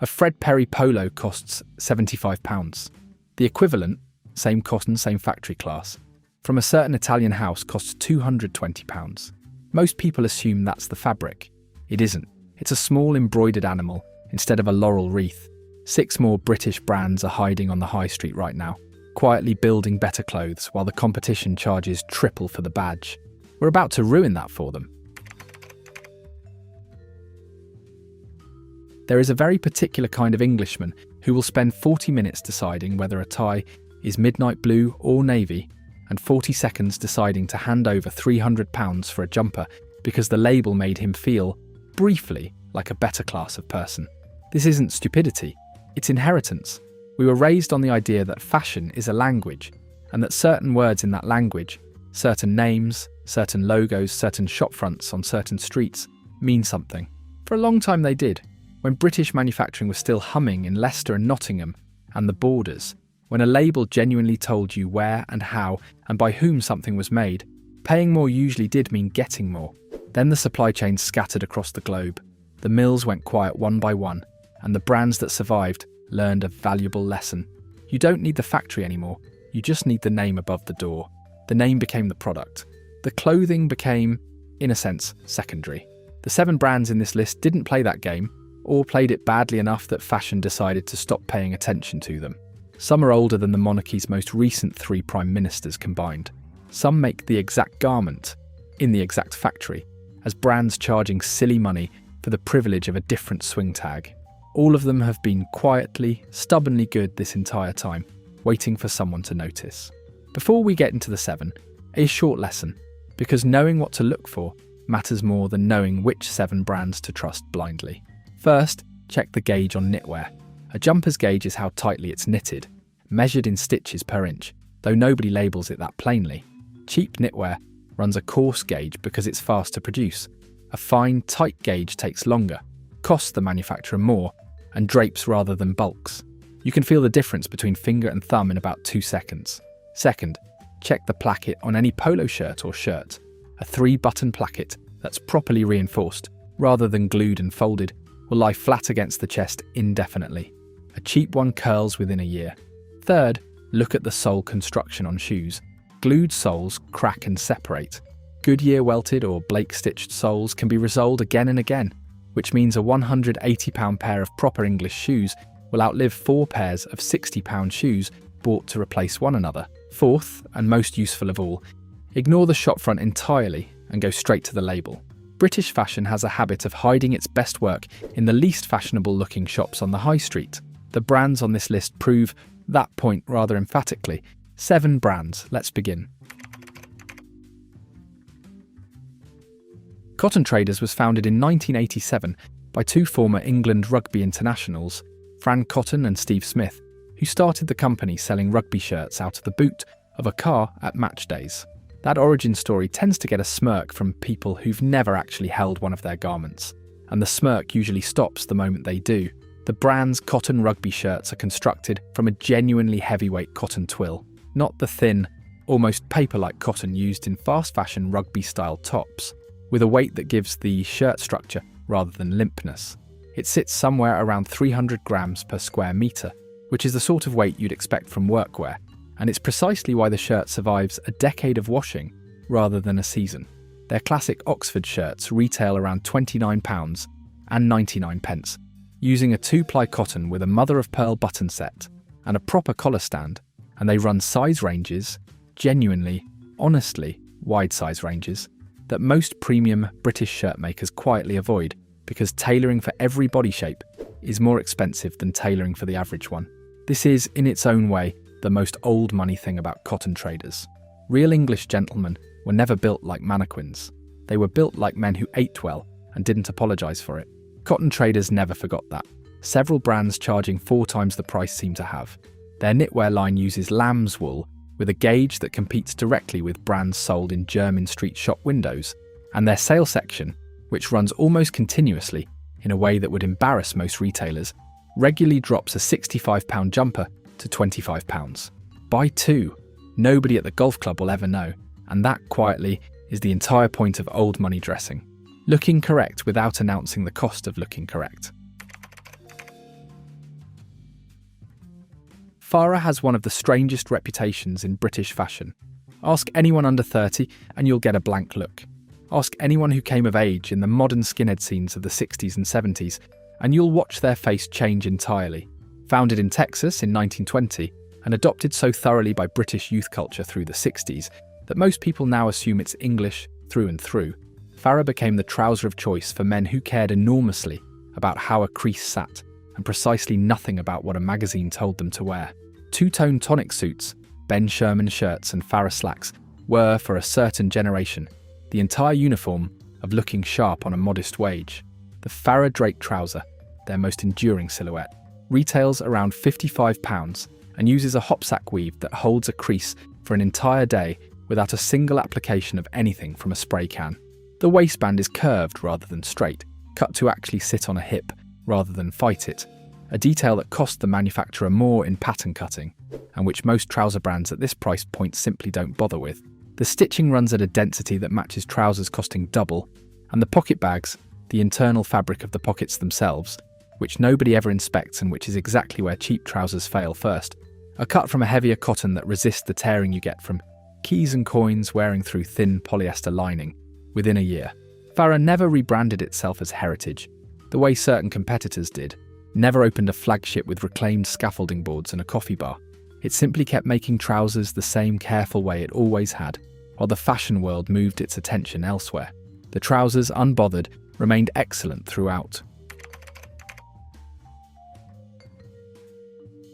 A Fred Perry polo costs £75. The equivalent, same cotton, same factory class, from a certain Italian house costs £220. Most people assume that's the fabric. It isn't. It's a small embroidered animal instead of a laurel wreath. 6 more British brands are hiding on the high street right now, quietly building better clothes while the competition charges triple for the badge. We're about to ruin that for them. There is a very particular kind of Englishman who will spend 40 minutes deciding whether a tie is midnight blue or navy, and 40 seconds deciding to hand over £300 for a jumper because the label made him feel, briefly, like a better class of person. This isn't stupidity, it's inheritance. We were raised on the idea that fashion is a language, and that certain words in that language, certain names, certain logos, certain shop fronts on certain streets, mean something. For a long time they did, when British manufacturing was still humming in Leicester and Nottingham and the borders, when a label genuinely told you where and how and by whom something was made, paying more usually did mean getting more. Then the supply chains scattered across the globe. The mills went quiet one by one, and the brands that survived learned a valuable lesson. You don't need the factory anymore, you just need the name above the door. The name became the product. The clothing became, in a sense, secondary. The 7 brands in this list didn't play that game, or played it badly enough that fashion decided to stop paying attention to them. Some are older than the monarchy's most recent 3 prime ministers combined. Some make the exact garment, in the exact factory, as brands charging silly money for the privilege of a different swing tag. All of them have been quietly, stubbornly good this entire time, waiting for someone to notice. Before we get into the 7, a short lesson, because knowing what to look for matters more than knowing which 7 brands to trust blindly. First, check the gauge on knitwear. A jumper's gauge is how tightly it's knitted, measured in stitches per inch, though nobody labels it that plainly. Cheap knitwear runs a coarse gauge because it's fast to produce. A fine, tight gauge takes longer, costs the manufacturer more, and drapes rather than bulks. You can feel the difference between finger and thumb in about 2 seconds. Second, check the placket on any polo shirt or shirt. A 3-button placket that's properly reinforced, rather than glued and folded, will lie flat against the chest indefinitely. A cheap one curls within a year. Third, look at the sole construction on shoes. Glued soles crack and separate. Goodyear welted or Blake stitched soles can be resoled again and again, which means a £180 pair of proper English shoes will outlive 4 pairs of £60 shoes bought to replace one another. Fourth, and most useful of all, ignore the shopfront entirely and go straight to the label. British fashion has a habit of hiding its best work in the least fashionable looking shops on the high street. The brands on this list prove that point rather emphatically. 7 brands, let's begin. Cotton Traders was founded in 1987 by 2 former England rugby internationals, Fran Cotton and Steve Smith, who started the company selling rugby shirts out of the boot of a car at match days. That origin story tends to get a smirk from people who've never actually held one of their garments, and the smirk usually stops the moment they do. The brand's cotton rugby shirts are constructed from a genuinely heavyweight cotton twill, not the thin, almost paper-like cotton used in fast-fashion rugby-style tops, with a weight that gives the shirt structure rather than limpness. It sits somewhere around 300 grams per square metre, which is the sort of weight you'd expect from workwear, and it's precisely why the shirt survives a decade of washing rather than a season. Their classic Oxford shirts retail around £29 and 99 pence, using a 2-ply cotton with a mother-of-pearl button set and a proper collar stand, and they run size ranges, genuinely, honestly, wide size ranges, that most premium British shirt makers quietly avoid because tailoring for every body shape is more expensive than tailoring for the average one. This is, in its own way, the most old money thing about cotton traders. Real English gentlemen were never built like mannequins. They were built like men who ate well and didn't apologise for it. Cotton traders never forgot that. Several brands charging 4 times the price seem to have. Their knitwear line uses lamb's wool with a gauge that competes directly with brands sold in Jermyn Street shop windows, and their sale section, which runs almost continuously in a way that would embarrass most retailers, regularly drops a £65 jumper to £25. Buy 2. Nobody at the golf club will ever know, and that, quietly, is the entire point of old money dressing. Looking correct without announcing the cost of looking correct. Farah has one of the strangest reputations in British fashion. Ask anyone under 30 and you'll get a blank look. Ask anyone who came of age in the modern skinhead scenes of the 60s and 70s and you'll watch their face change entirely. Founded in Texas in 1920 and adopted so thoroughly by British youth culture through the 60s that most people now assume it's English through and through, Farah became the trouser of choice for men who cared enormously about how a crease sat and precisely nothing about what a magazine told them to wear. Two-tone tonic suits, Ben Sherman shirts and Farah slacks were, for a certain generation, the entire uniform of looking sharp on a modest wage. The Farah drake trouser, their most enduring silhouette, retails around £55 and uses a hopsack weave that holds a crease for an entire day without a single application of anything from a spray can. The waistband is curved rather than straight, cut to actually sit on a hip rather than fight it, a detail that cost the manufacturer more in pattern cutting, and which most trouser brands at this price point simply don't bother with. The stitching runs at a density that matches trousers costing double, and the pocket bags, the internal fabric of the pockets themselves, which nobody ever inspects and which is exactly where cheap trousers fail first, are cut from a heavier cotton that resists the tearing you get from keys and coins wearing through thin polyester lining within a year. Farah never rebranded itself as Heritage, the way certain competitors did, never opened a flagship with reclaimed scaffolding boards and a coffee bar. It simply kept making trousers the same careful way it always had, while the fashion world moved its attention elsewhere. The trousers, unbothered, remained excellent throughout.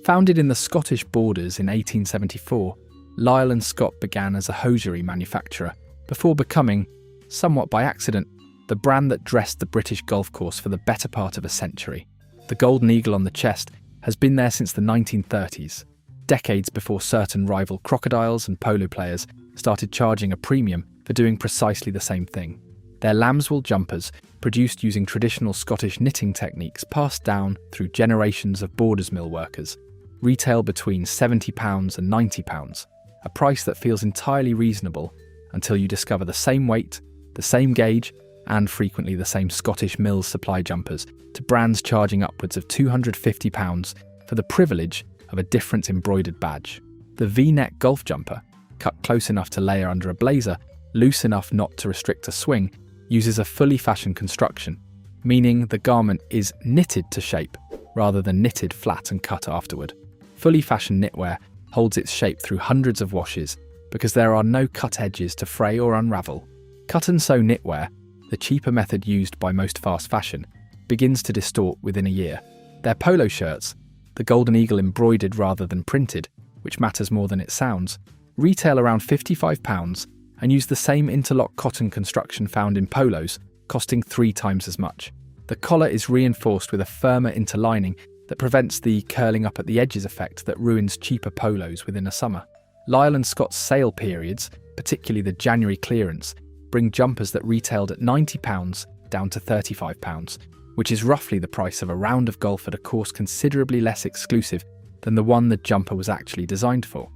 Founded in the Scottish Borders in 1874, Lyle Scott began as a hosiery manufacturer before becoming, somewhat by accident, the brand that dressed the British golf course for the better part of a century. The golden eagle on the chest has been there since the 1930s, decades before certain rival crocodiles and polo players started charging a premium for doing precisely the same thing. Their lambswool jumpers, produced using traditional Scottish knitting techniques passed down through generations of Borders mill workers, retail between £70 and £90, a price that feels entirely reasonable until you discover the same weight, the same gauge, and frequently the same Scottish mills supply jumpers to brands charging upwards of £250 for the privilege of a different embroidered badge. The V-neck golf jumper, cut close enough to layer under a blazer, loose enough not to restrict a swing, uses a fully fashioned construction, meaning the garment is knitted to shape rather than knitted flat and cut afterward. Fully fashioned knitwear holds its shape through hundreds of washes because there are no cut edges to fray or unravel. Cut and sew knitwear, the cheaper method used by most fast fashion, begins to distort within a year. Their polo shirts, the golden eagle embroidered rather than printed, which matters more than it sounds, retail around £55 and use the same interlock cotton construction found in polos, costing 3 times as much. The collar is reinforced with a firmer interlining that prevents the curling up at the edges effect that ruins cheaper polos within a summer. Lyle Scott's sale periods, particularly the January clearance, bring jumpers that retailed at £90 down to £35, which is roughly the price of a round of golf at a course considerably less exclusive than the one the jumper was actually designed for.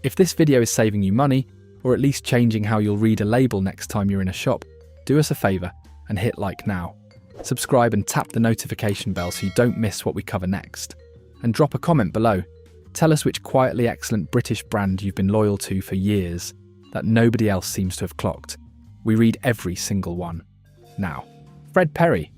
If this video is saving you money, or at least changing how you'll read a label next time you're in a shop, do us a favour and hit like now. Subscribe and tap the notification bell so you don't miss what we cover next. And drop a comment below. Tell us which quietly excellent British brand you've been loyal to for years that nobody else seems to have clocked. We read every single one. Now, Fred Perry.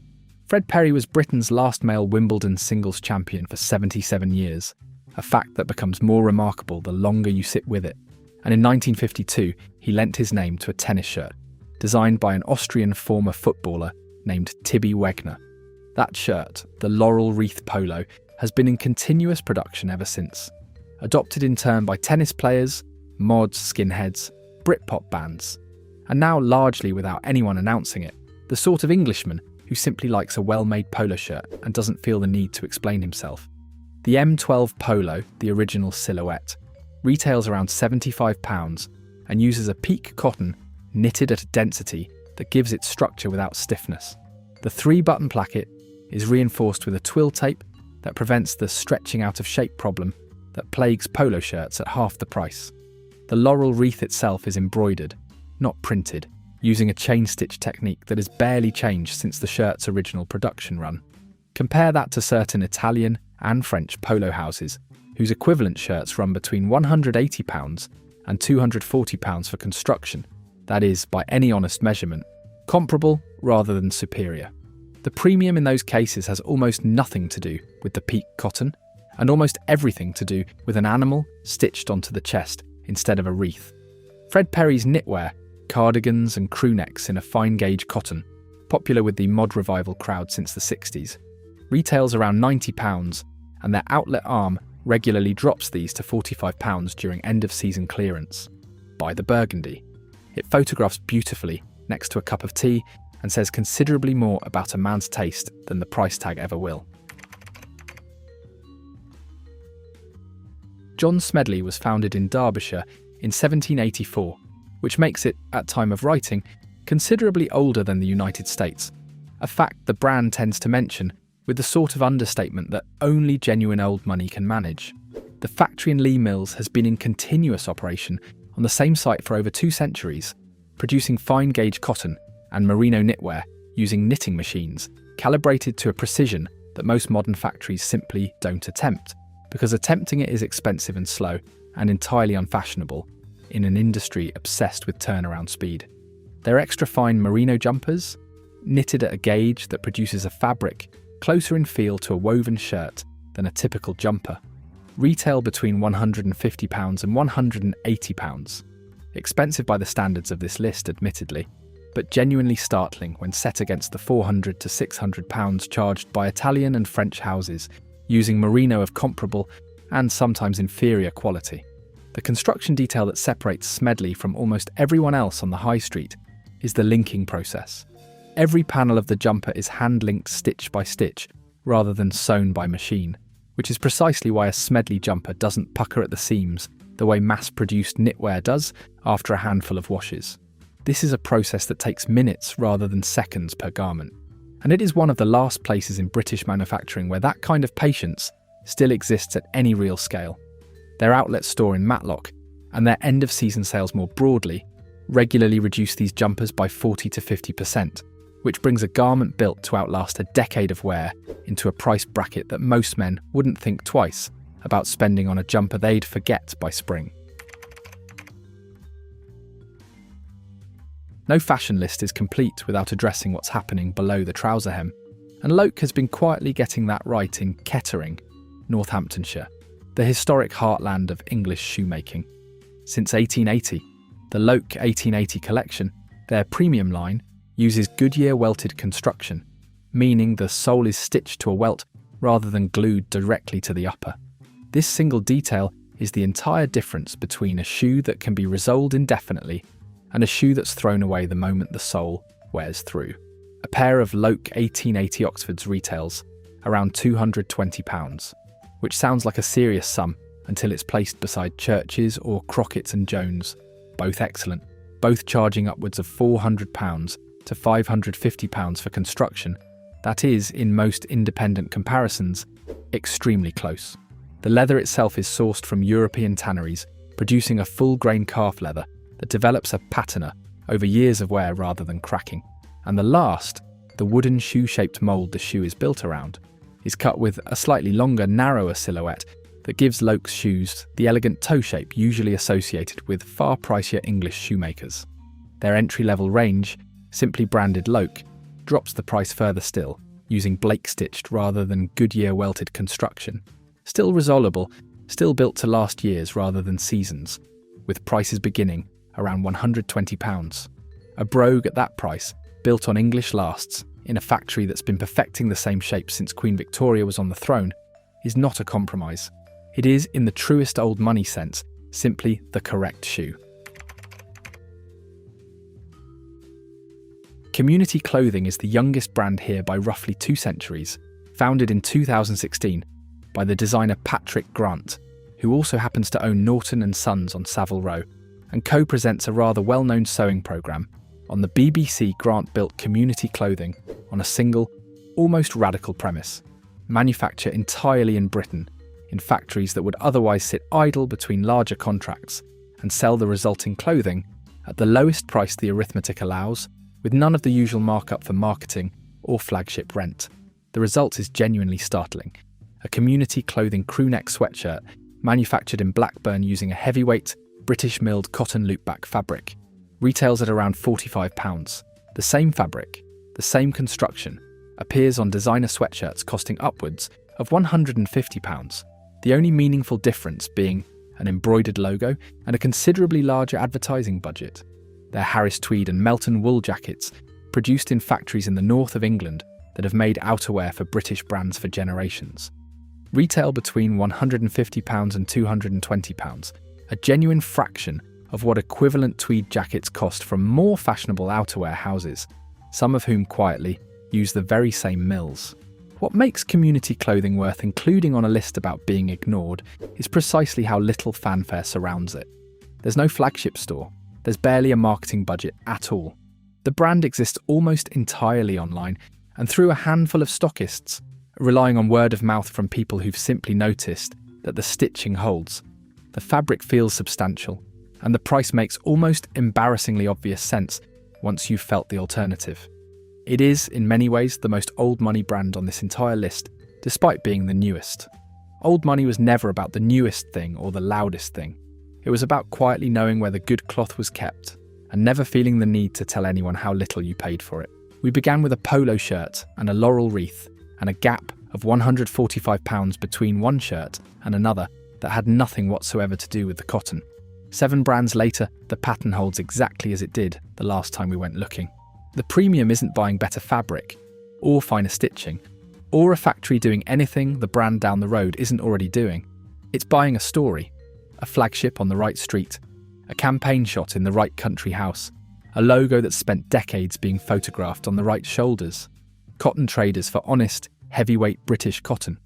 Fred Perry was Britain's last male Wimbledon singles champion for 77 years, a fact that becomes more remarkable the longer you sit with it. And in 1952, he lent his name to a tennis shirt, designed by an Austrian former footballer named Tibby Wegner. That shirt, the laurel wreath polo, has been in continuous production ever since, adopted in turn by tennis players, mods, skinheads, Britpop bands, and now largely without anyone announcing it, the sort of Englishman who simply likes a well-made polo shirt and doesn't feel the need to explain himself. The M12 Polo, the original silhouette, retails around £75 and uses a peak cotton knitted at a density that gives it structure without stiffness. The 3-button placket is reinforced with a twill tape that prevents the stretching out of shape problem that plagues polo shirts at half the price. The laurel wreath itself is embroidered, not printed, using a chain stitch technique that has barely changed since the shirt's original production run. Compare that to certain Italian and French polo houses, whose equivalent shirts run between £180 and £240 for construction, that is, by any honest measurement, comparable rather than superior. The premium in those cases has almost nothing to do with the peak cotton, and almost everything to do with an animal stitched onto the chest instead of a wreath. Fred Perry's knitwear, cardigans and crew necks in a fine gauge cotton, popular with the mod revival crowd since the 60s, retails around £90, and their outlet arm regularly drops these to £45 during end-of-season clearance. Buy the burgundy. It photographs beautifully next to a cup of tea and says considerably more about a man's taste than the price tag ever will. John Smedley was founded in Derbyshire in 1784, which makes it, at time of writing, considerably older than the United States, a fact the brand tends to mention with the sort of understatement that only genuine old money can manage. The factory in Lee Mills has been in continuous operation on the same site for over 2 centuries, producing fine gauge cotton and merino knitwear using knitting machines calibrated to a precision that most modern factories simply don't attempt, because attempting it is expensive and slow and entirely unfashionable in an industry obsessed with turnaround speed. Their extra fine merino jumpers, knitted at a gauge that produces a fabric closer in feel to a woven shirt than a typical jumper, retail between £150 and £180. Expensive by the standards of this list, admittedly, but genuinely startling when set against the £400 to £600 charged by Italian and French houses using merino of comparable and sometimes inferior quality. The construction detail that separates Smedley from almost everyone else on the high street is the linking process. Every panel of the jumper is hand-linked stitch by stitch, rather than sewn by machine, which is precisely why a Smedley jumper doesn't pucker at the seams the way mass-produced knitwear does after a handful of washes. This is a process that takes minutes rather than seconds per garment, and it is one of the last places in British manufacturing where that kind of patience still exists at any real scale. Their outlet store in Matlock, and their end-of-season sales more broadly, regularly reduce these jumpers by 40 to 50%, which brings a garment built to outlast a decade of wear into a price bracket that most men wouldn't think twice about spending on a jumper they'd forget by spring. No fashion list is complete without addressing what's happening below the trouser hem, and Loake has been quietly getting that right in Kettering, Northamptonshire, the historic heartland of English shoemaking. Since 1880, the Loake 1880 collection, their premium line, uses Goodyear welted construction, meaning the sole is stitched to a welt rather than glued directly to the upper. This single detail is the entire difference between a shoe that can be resoled indefinitely and a shoe that's thrown away the moment the sole wears through. A pair of Loake 1880 Oxfords retails around £220, which sounds like a serious sum until it's placed beside Church's or Crockett's and Jones, both excellent, both charging upwards of £400 to £550 for construction. That is, in most independent comparisons, extremely close. The leather itself is sourced from European tanneries, producing a full-grain calf leather that develops a patina over years of wear rather than cracking. And the last, the wooden shoe-shaped mould the shoe is built around, is cut with a slightly longer, narrower silhouette that gives Loake's shoes the elegant toe shape usually associated with far pricier English shoemakers. Their entry-level range, simply branded Loake, drops the price further still, using Blake-stitched rather than Goodyear welted construction. Still resolvable, still built to last years rather than seasons, with prices beginning around £120. A brogue at that price, built on English lasts, in a factory that's been perfecting the same shape since Queen Victoria was on the throne, is not a compromise. It is, in the truest old money sense, simply the correct shoe. Community Clothing is the youngest brand here by roughly 2 centuries, founded in 2016 by the designer Patrick Grant, who also happens to own Norton & Sons on Savile Row, and co-presents a rather well-known sewing programme. On the BBC, Grant built Community Clothing on a single, almost radical premise: manufacture entirely in Britain, in factories that would otherwise sit idle between larger contracts, and sell the resulting clothing at the lowest price the arithmetic allows, with none of the usual markup for marketing or flagship rent. The result is genuinely startling. A community clothing crewneck sweatshirt manufactured in Blackburn using a heavyweight, British milled cotton loopback fabric. Retails at around £45. The same fabric, the same construction, appears on designer sweatshirts costing upwards of £150. The only meaningful difference being an embroidered logo and a considerably larger advertising budget. They're Harris tweed and Melton wool jackets, produced in factories in the north of England that have made outerwear for British brands for generations. Retail between £150 and £220, a genuine fraction of what equivalent tweed jackets cost from more fashionable outerwear houses, some of whom quietly use the very same mills. What makes community clothing worth including on a list about being ignored is precisely how little fanfare surrounds it. There's no flagship store, there's barely a marketing budget at all. The brand exists almost entirely online and through a handful of stockists, relying on word of mouth from people who've simply noticed that the stitching holds, the fabric feels substantial, and the price makes almost embarrassingly obvious sense once you've felt the alternative. It is, in many ways, the most old money brand on this entire list, despite being the newest. Old money was never about the newest thing or the loudest thing. It was about quietly knowing where the good cloth was kept, and never feeling the need to tell anyone how little you paid for it. We began with a polo shirt and a laurel wreath, and a gap of £145 between one shirt and another that had nothing whatsoever to do with the cotton. 7 brands later, the pattern holds exactly as it did the last time we went looking. The premium isn't buying better fabric, or finer stitching, or a factory doing anything the brand down the road isn't already doing. It's buying a story, a flagship on the right street, a campaign shot in the right country house, a logo that's spent decades being photographed on the right shoulders. Cotton traders for honest, heavyweight British cotton.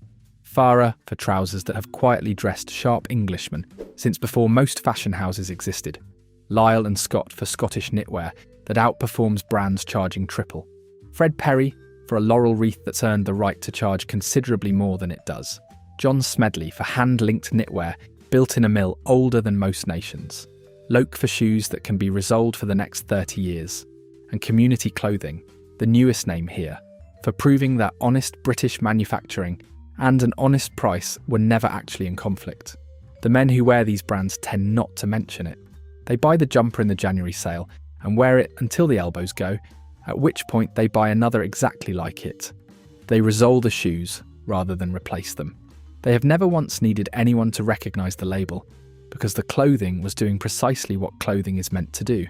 Farah for trousers that have quietly dressed sharp Englishmen since before most fashion houses existed. Lyle and Scott for Scottish knitwear that outperforms brands charging triple. Fred Perry for a laurel wreath that's earned the right to charge considerably more than it does. John Smedley for hand-linked knitwear built in a mill older than most nations. Loake for shoes that can be resoled for the next 30 years. And Community Clothing, the newest name here, for proving that honest British manufacturing and an honest price were never actually in conflict. The men who wear these brands tend not to mention it. They buy the jumper in the January sale and wear it until the elbows go, at which point they buy another exactly like it. They resole the shoes rather than replace them. They have never once needed anyone to recognise the label, because the clothing was doing precisely what clothing is meant to do.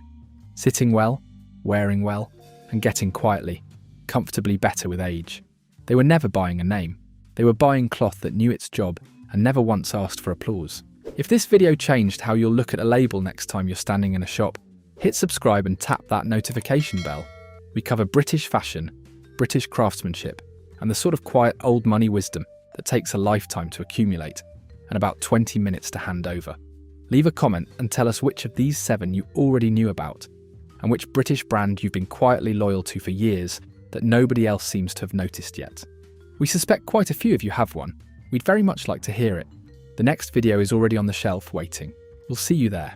Sitting well, wearing well, and getting quietly, comfortably better with age. They were never buying a name. They were buying cloth that knew its job and never once asked for applause. If this video changed how you'll look at a label next time you're standing in a shop, hit subscribe and tap that notification bell. We cover British fashion, British craftsmanship, and the sort of quiet old money wisdom that takes a lifetime to accumulate and about 20 minutes to hand over. Leave a comment and tell us which of these 7 you already knew about, and which British brand you've been quietly loyal to for years that nobody else seems to have noticed yet. We suspect quite a few of you have one. We'd very much like to hear it. The next video is already on the shelf waiting. We'll see you there.